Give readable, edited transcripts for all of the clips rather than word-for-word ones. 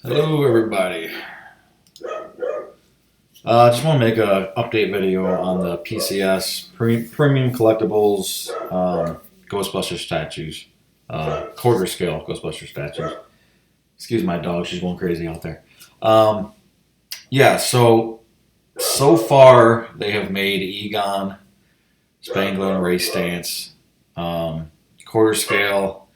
Hello, everybody. I just want to make a update video on the PCS Premium Collectibles Ghostbuster statues, quarter scale Ghostbuster statues. Excuse my dog; she's going crazy out there. Yeah, so far they have made Egon, Spangler, and Ray Stance, quarter scale.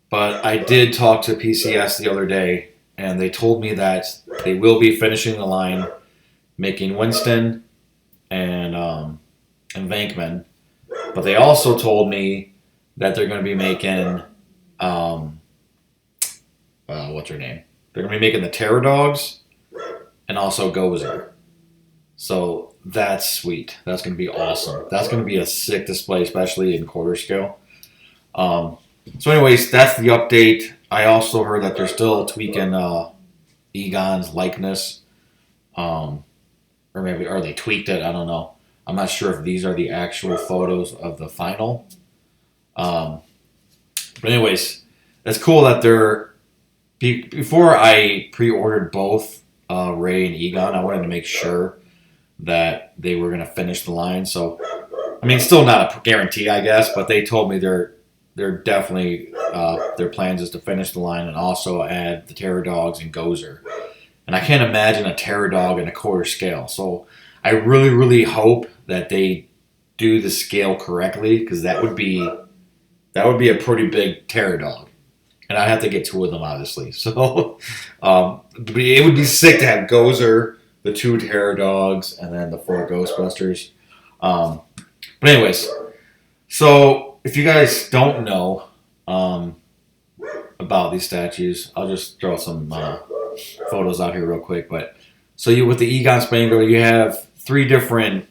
But I did talk to PCS the other day, and they told me that they will be finishing the line, making Winston and Venkman. But they also told me that they're going to be making what's her name? They're going to be making the Terror Dogs and also Gozer. So that's sweet. That's going to be awesome. That's going to be a sick display, especially in quarter scale. So anyways, that's the update. I also heard that they're still tweaking Egon's likeness. Or they tweaked it. I don't know. I'm not sure if these are the actual photos of the final. But anyways, it's cool that they're... Before I pre-ordered both Ray and Egon, I wanted to make sure that they were going to finish the line. So, I mean, still not a guarantee, I guess, but they told me they're definitely... their plans is to finish the line and also add the Terror Dogs and Gozer. And I can't imagine a Terror Dog in a quarter scale. So I really, really hope that they do the scale correctly, because that would be a pretty big Terror Dog. And I'd have to get two of them, obviously. So it would be sick to have Gozer, the two Terror Dogs, and then the 4 Ghostbusters. But anyways, so if you guys don't know about these statues, I'll just throw some photos out here real quick. But so with the Egon Spangler, you have 3 different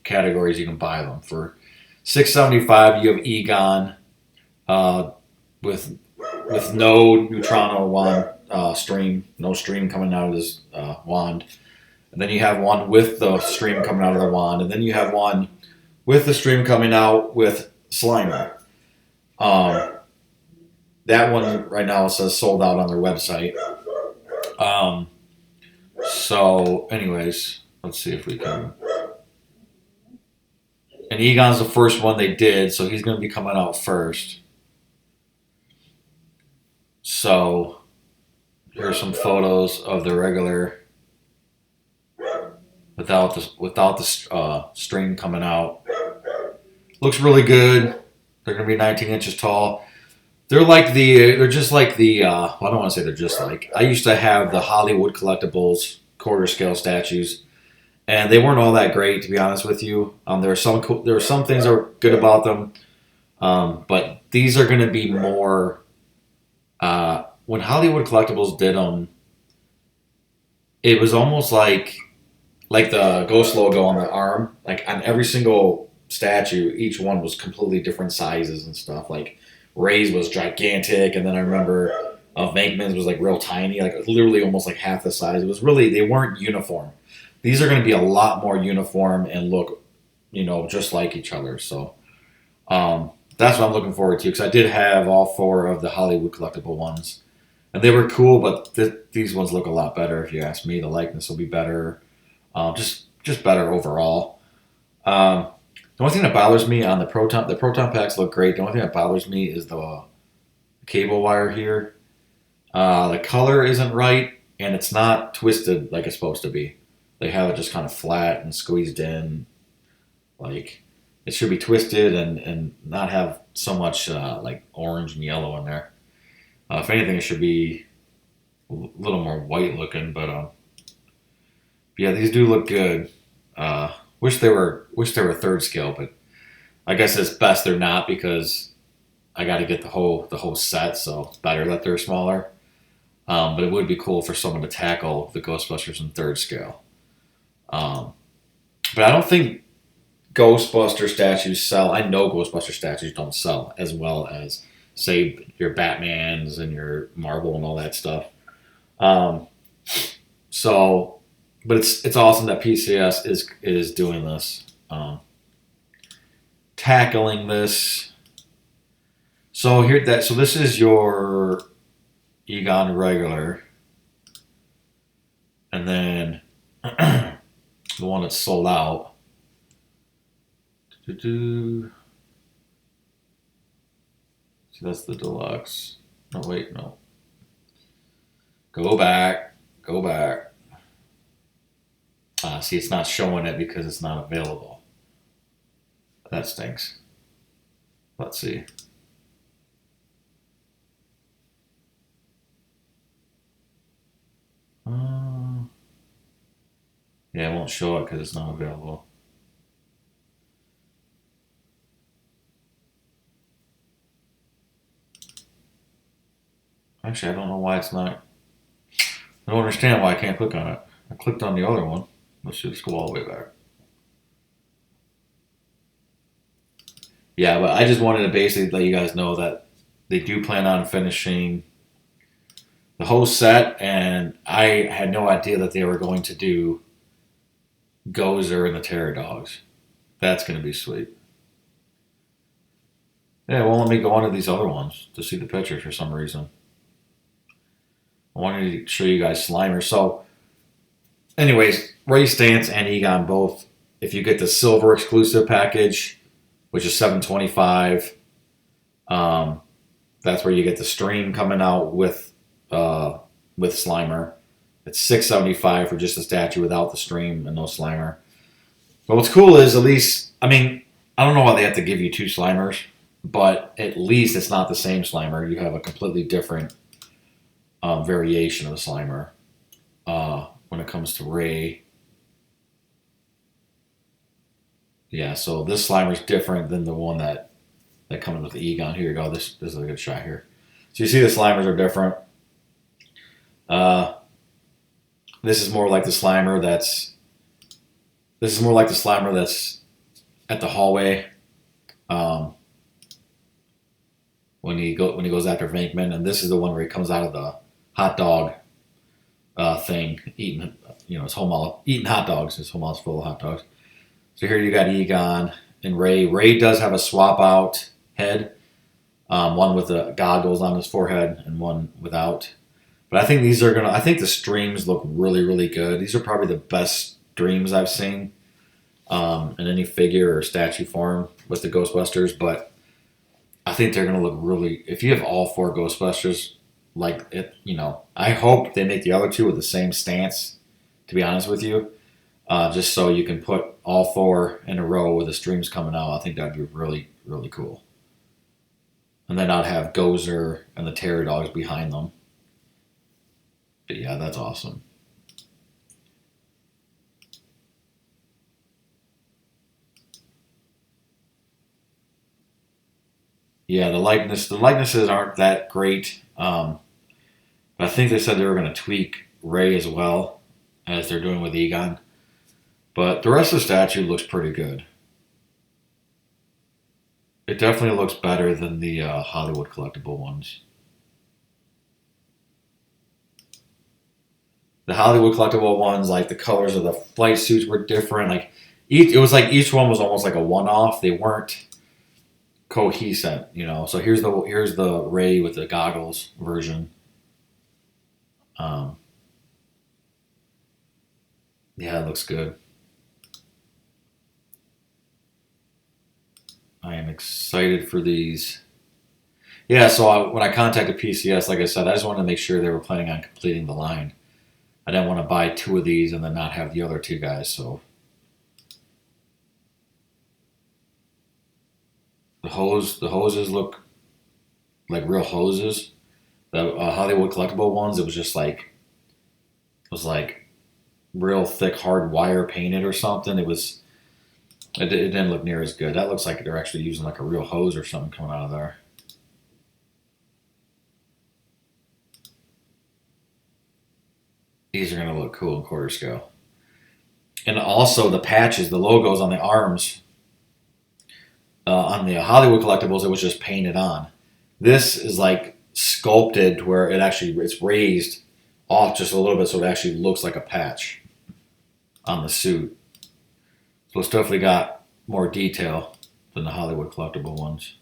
categories you can buy them for. $6.75. You have Egon with no Neutrino wand stream, no stream coming out of his wand, and then you have one with the stream coming out of the wand, and then you have one with the stream coming out with Slimer. That one right now says sold out on their website. So anyways, let's see if we can. And Egon's the first one they did, so he's going to be coming out first. So here's some photos of the regular without the string coming out. Looks really good. They're going to be 19 inches tall. They're just like the, I don't want to say they're just like, I used to have the Hollywood Collectibles quarter scale statues, and they weren't all that great, to be honest with you. There were some things that were good about them, but these are going to be more, when Hollywood Collectibles did them, it was almost like the Ghost logo on the arm, like on every single statue, each one was completely different sizes and stuff. Like Ray's was gigantic, and then I remember Venkman's was like real tiny, like literally almost like half the size. It was really, they weren't uniform. These are going to be a lot more uniform and look, just like each other. So that's what I'm looking forward to, because I did have all 4 of the Hollywood collectible ones, and they were cool, but these ones look a lot better, if you ask me. The likeness will be better, just better overall. The only thing that bothers me on the proton packs look great. The only thing that bothers me is the cable wire here. The color isn't right, and it's not twisted like it's supposed to be. They have it just kind of flat and squeezed in. Like, it should be twisted and not have so much like orange and yellow in there. If anything, it should be a little more white looking. But yeah, these do look good. Wish they were 3rd scale, but I guess it's best they're not, because I got to get the whole set. So it's better that they're smaller. But it would be cool for someone to tackle the Ghostbusters in 3rd scale. But I don't think Ghostbuster statues sell. I know Ghostbuster statues don't sell as well as, say, your Batmans and your Marvel and all that stuff. But it's awesome that PCS is doing this, tackling this. So this is your Egon regular, and then the one that's sold out. See, that's the deluxe. No, wait, no. Go back. Go back. See, it's not showing it because it's not available. That stinks. Let's see. Yeah, it won't show it because it's not available. Actually, I don't know why it's not. I don't understand why I can't click on it. I clicked on the other one. Let's just go all the way back. Yeah, but I just wanted to basically let you guys know that they do plan on finishing the whole set, and I had no idea that they were going to do Gozer and the Terror Dogs. That's going to be sweet. Yeah, it won't let me go on to these other ones to see the pictures for some reason. I wanted to show you guys Slimer. So, anyways, Ray Stantz and Egon both, if you get the silver exclusive package, which is $725, that's where you get the stream coming out with Slimer. It's $675 for just the statue without the stream and no Slimer. But what's cool is at least, I mean, I don't know why they have to give you two Slimers, but at least it's not the same Slimer. You have a completely different variation of a Slimer when it comes to Ray. Yeah, so this Slimer is different than the one that comes with the Egon. Here you go. This is a good shot here. So you see the Slimers are different. This is more like the Slimer that's. This is more like the Slimer that's at the hallway. When he goes after Venkman, and this is the one where he comes out of the hot dog thing, eating his home all eating hot dogs. His home all's full of hot dogs. So here you got Egon and Ray. Ray does have a swap out head, one with the goggles on his forehead and one without. But I think these are gonna. I think the streams look really, really good. These are probably the best streams I've seen in any figure or statue form with the Ghostbusters. But I think they're gonna look really. If you have all four Ghostbusters, like it, I hope they make the other two with the same stance. To be honest with you, just so you can put all four in a row with the streams coming out. I think that'd be really, really cool. And then I'd have Gozer and the Terror Dogs behind them. But yeah, that's awesome. Yeah, the likenesses aren't that great. But I think they said they were going to tweak Ray as well, as they're doing with Egon. But the rest of the statue looks pretty good. It definitely looks better than the Hollywood collectible ones. The Hollywood collectible ones, like the colors of the flight suits were different. Like it was like each one was almost like a one-off. They weren't cohesive, So here's the Ray with the goggles version. Yeah, it looks good. I am excited for these. Yeah, so when I contacted PCS, like I said, I just wanted to make sure they were planning on completing the line. I didn't want to buy two of these and then not have the other two guys. So the hoses look like real hoses. The Hollywood collectible ones, it was like real thick hard wire painted or something. It didn't look near as good. That looks like they're actually using like a real hose or something coming out of there. These are going to look cool in quarter scale. And also the patches, the logos on the arms, on the Hollywood collectibles, it was just painted on. This is like sculpted where it's raised off just a little bit so it actually looks like a patch on the suit. So it's definitely got more detail than the Hollywood collectible ones.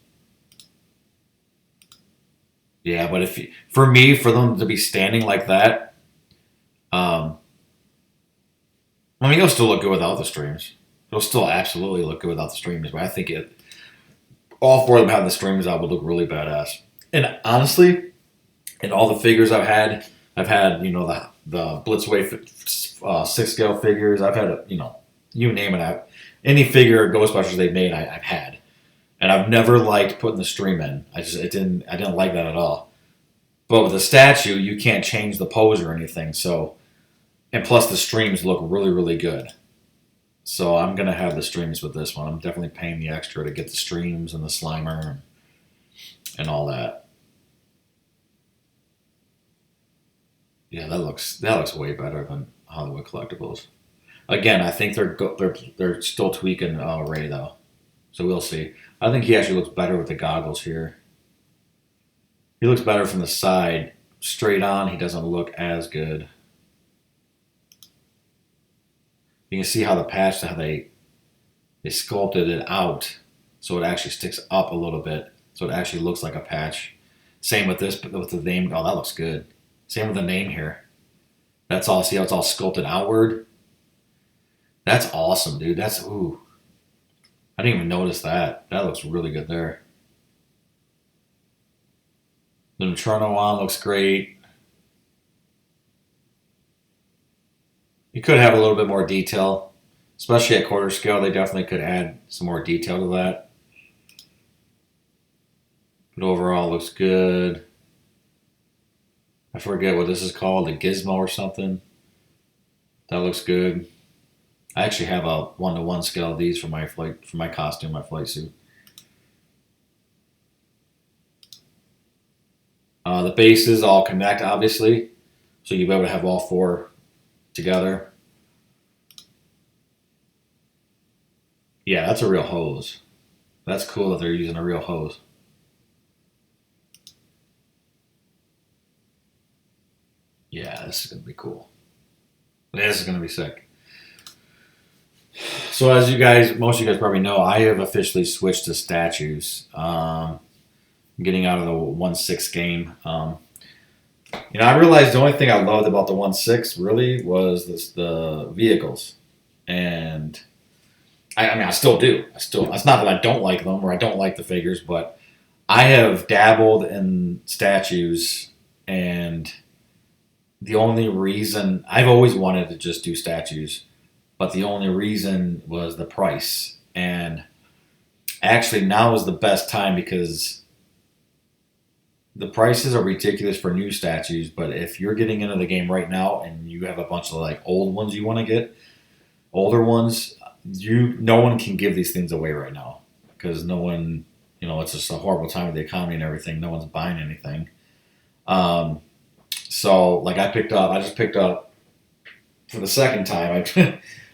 Yeah, but for me, for them to be standing like that, um, I mean, it'll still look good without the streams. It'll still absolutely look good without the streams, but I think all four of them having the streams out would look really badass. And honestly, in all the figures I've had the Blitzway 6 scale figures. I've had you name it. Any figure of Ghostbusters they've made, I've had, and I've never liked putting the stream in. I didn't like that at all. But with the statue, you can't change the pose or anything. So, and plus the streams look really really good. So I'm gonna have the streams with this one. I'm definitely paying the extra to get the streams and the Slimer and all that. Yeah, that looks way better than Hollywood Collectibles. Again, I think they're still tweaking Ray though, so we'll see. I think he actually looks better with the goggles here. He looks better from the side. Straight on, he doesn't look as good. You can see how the patch, how they sculpted it out, so it actually sticks up a little bit, so it actually looks like a patch. Same with this, but with the name. Oh, that looks good. Same with the name here. That's all. See how it's all sculpted outward? That's awesome, dude. That's ooh. I didn't even notice that. That looks really good there. The Neutrino on looks great. You could have a little bit more detail, especially at quarter scale. They definitely could add some more detail to that. But overall, looks good. I forget what this is called, a gizmo or something. That looks good. I actually have a 1-to-1 scale of these for my costume, my flight suit. The bases all connect, obviously, so you'll be able to have all four together. Yeah, that's a real hose. That's cool that they're using a real hose. Yeah, this is gonna be cool. This is gonna be sick. So as most of you guys probably know, I have officially switched to statues. Getting out of the 1/6 game. I realized the only thing I loved about the 1/6 really was the vehicles, and I mean I still do. It's not that I don't like them or I don't like the figures, but I have dabbled in statues, and the only reason I've always wanted to just do statues, but the only reason was the price. And actually, now is the best time because the prices are ridiculous for new statues. But if you're getting into the game right now and you have a bunch of like old ones you want to get, older ones, no one can give these things away right now because no one, it's just a horrible time with the economy and everything. No one's buying anything. So like I just picked up for the second time.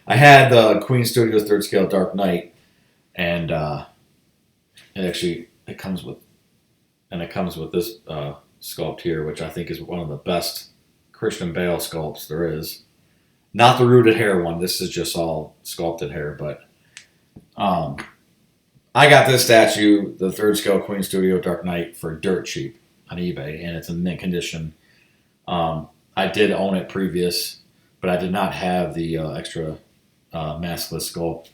I had the Queen Studios 3rd scale Dark Knight, and it comes with this sculpt here, which I think is one of the best Christian Bale sculpts there is. Not the rooted hair one. This is just all sculpted hair, but I got this statue, the 3rd scale Queen Studio Dark Knight, for dirt cheap on eBay, and it's in mint condition. I did own it previous, but I did not have the extra maskless sculpt.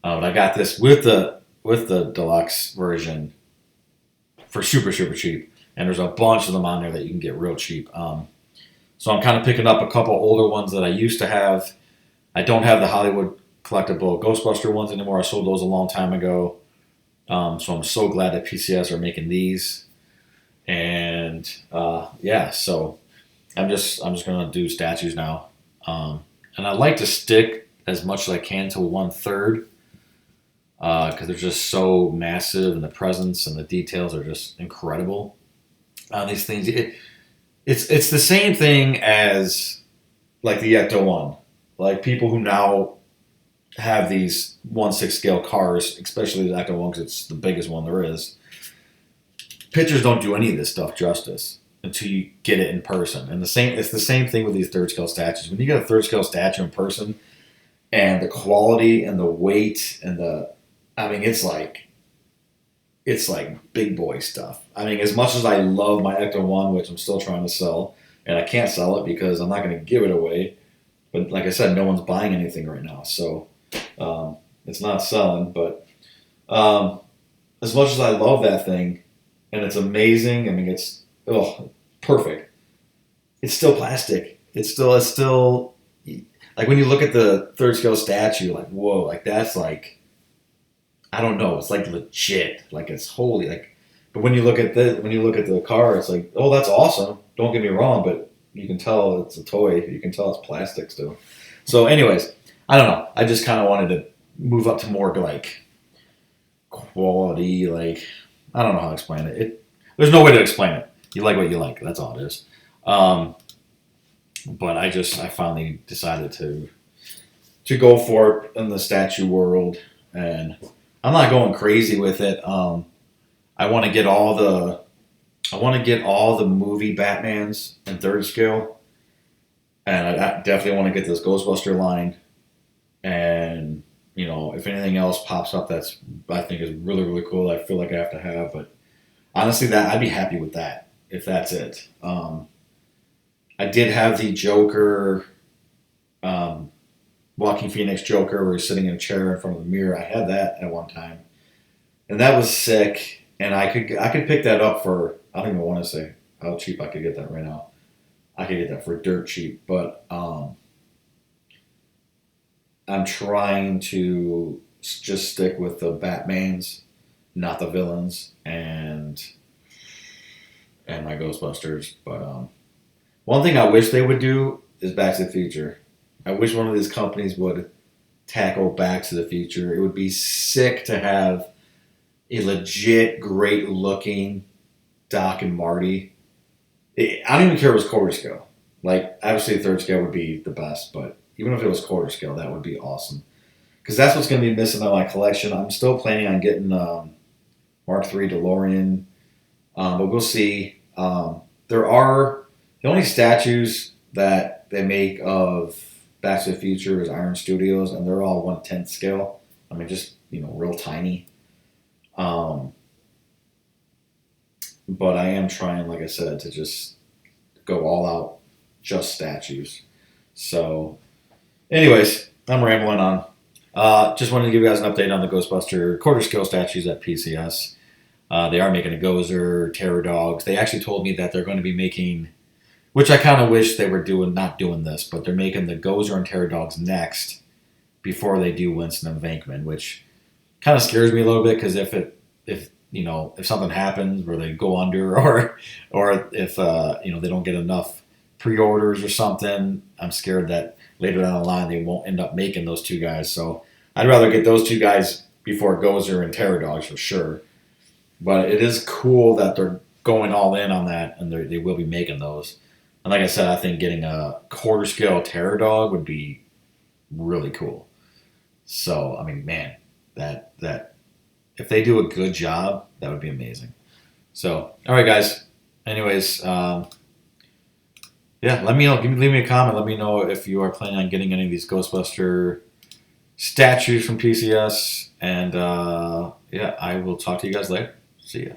But I got this with the deluxe version for super super cheap, and there's a bunch of them on there that you can get real cheap. So I'm kind of picking up a couple older ones that I used to have. I don't have the Hollywood collectible Ghostbuster ones anymore. I sold those a long time ago. So I'm so glad that PCS are making these, and yeah, so I'm just gonna do statues now, and I like to stick as much as I can to 1/3 because they're just so massive, and the presence and the details are just incredible on these things. It's the same thing as like the Ecto One, like people who now have these 1/6 scale cars, especially the Ecto One because it's the biggest one there is. Pictures don't do any of this stuff justice until you get it in person. And it's the same thing with these 3rd scale statues. When you get a 3rd scale statue in person, and the quality and the weight and I mean, it's it's like big boy stuff. I mean, as much as I love my Ecto 1, which I'm still trying to sell, and I can't sell it because I'm not going to give it away. But like I said, no one's buying anything right now, so it's not selling. But as much as I love that thing, and it's amazing, I mean, it's perfect. It's still plastic. It's still like when you look at the third scale statue, like whoa, like that's like I don't know, it's like legit, like it's holy, like. But when you look at the car, it's like, oh, that's awesome. Don't get me wrong, but you can tell it's a toy. You can tell it's plastic still. So, anyways, I don't know. I just kind of wanted to move up to more like quality. Like I don't know how to explain it. There's no way to explain it. You like what you like. That's all it is. But I finally decided to go for it in the statue world, and I'm not going crazy with it. I want to get all the movie Batmans in third scale, and I definitely want to get this Ghostbuster line. And if anything else pops up that's I think is really really cool, I feel like I have to have. But honestly, that I'd be happy with that if that's it. I did have the Joker, Walking Phoenix Joker, where he's sitting in a chair in front of the mirror. I had that at one time, and that was sick. And I could pick that up for, I don't even want to say how cheap I could get that right now. I could get that for dirt cheap, but I'm trying to just stick with the Batmans, not the villains, and my Ghostbusters. But one thing I wish they would do is Back to the Future. I wish one of these companies would tackle Back to the Future. It would be sick to have a legit, great looking Doc and Marty. I don't even care if it was quarter scale. Like, obviously, third scale would be the best, but even if it was quarter scale, that would be awesome. Because that's what's going to be missing in my collection. I'm still planning on getting Mark III DeLorean, but we'll see. There are the only statues that they make of Back to the Future is Iron Studios, and they're all 1/10 scale. I mean, just real tiny. But I am trying, like I said, to just go all out, just statues. So, anyways, I'm rambling on. Just wanted to give you guys an update on the Ghostbuster quarter scale statues at PCS. They are making a Gozer, Terror Dogs. They actually told me that they're going to be making, which I kind of wish they were not doing this, but they're making the Gozer and Terror Dogs next before they do Winston and Venkman, which kind of scares me a little bit because if something happens where they go under or if they don't get enough pre-orders or something, I'm scared that later down the line they won't end up making those two guys. So I'd rather get those two guys before Gozer and Terror Dogs for sure. But it is cool that they're going all in on that, and they will be making those. And like I said, I think getting a quarter scale Terror Dog would be really cool. So I mean, man, that if they do a good job, that would be amazing. So, all right, guys. Anyways, let me know. Leave me a comment. Let me know if you are planning on getting any of these Ghostbuster statues from PCS. And I will talk to you guys later. See ya.